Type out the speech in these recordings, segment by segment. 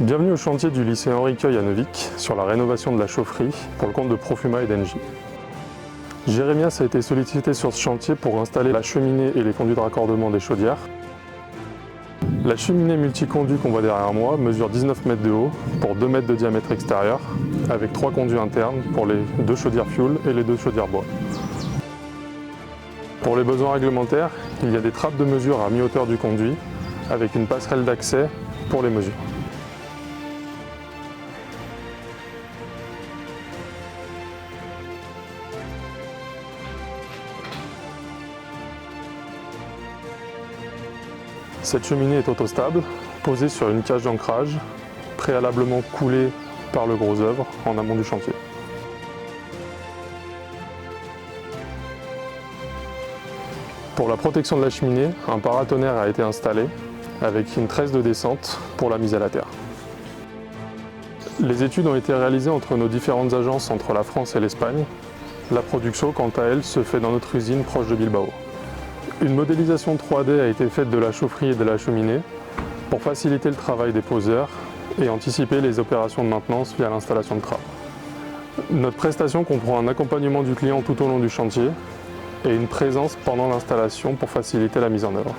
Bienvenue au chantier du lycée Henri Queuille à Neuvic sur la rénovation de la chaufferie pour le compte de Profuma et d'Engie. Jérémias a été sollicité sur ce chantier pour installer la cheminée et les conduits de raccordement des chaudières. La cheminée multiconduit qu'on voit derrière moi mesure 19 mètres de haut pour 2 mètres de diamètre extérieur avec 3 conduits internes pour les 2 chaudières fuel et les 2 chaudières bois. Pour les besoins réglementaires, il y a des trappes de mesure à mi-hauteur du conduit avec une passerelle d'accès pour les mesures. Cette cheminée est autostable, posée sur une cage d'ancrage, préalablement coulée par le gros œuvre en amont du chantier. Pour la protection de la cheminée, un paratonnerre a été installé avec une tresse de descente pour la mise à la terre. Les études ont été réalisées entre nos différentes agences entre la France et l'Espagne. La production, quant à elle, se fait dans notre usine proche de Bilbao. Une modélisation 3D a été faite de la chaufferie et de la cheminée pour faciliter le travail des poseurs et anticiper les opérations de maintenance via l'installation de trappes. Notre prestation comprend un accompagnement du client tout au long du chantier et une présence pendant l'installation pour faciliter la mise en œuvre.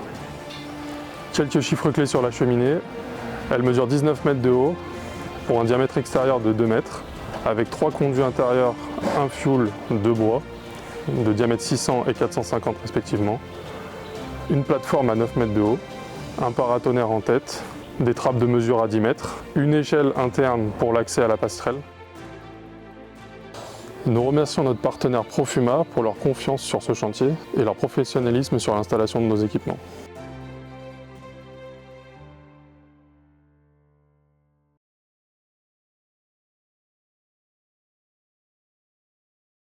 Quelques chiffres clés sur la cheminée. Elle mesure 19 mètres de haut pour un diamètre extérieur de 2 mètres avec 3 conduits intérieurs, un fuel, 2 bois de diamètre 600 et 450 respectivement. Une plateforme à 9 mètres de haut, un paratonnerre en tête, des trappes de mesure à 10 mètres, une échelle interne pour l'accès à la passerelle. Nous remercions notre partenaire Profuma pour leur confiance sur ce chantier et leur professionnalisme sur l'installation de nos équipements.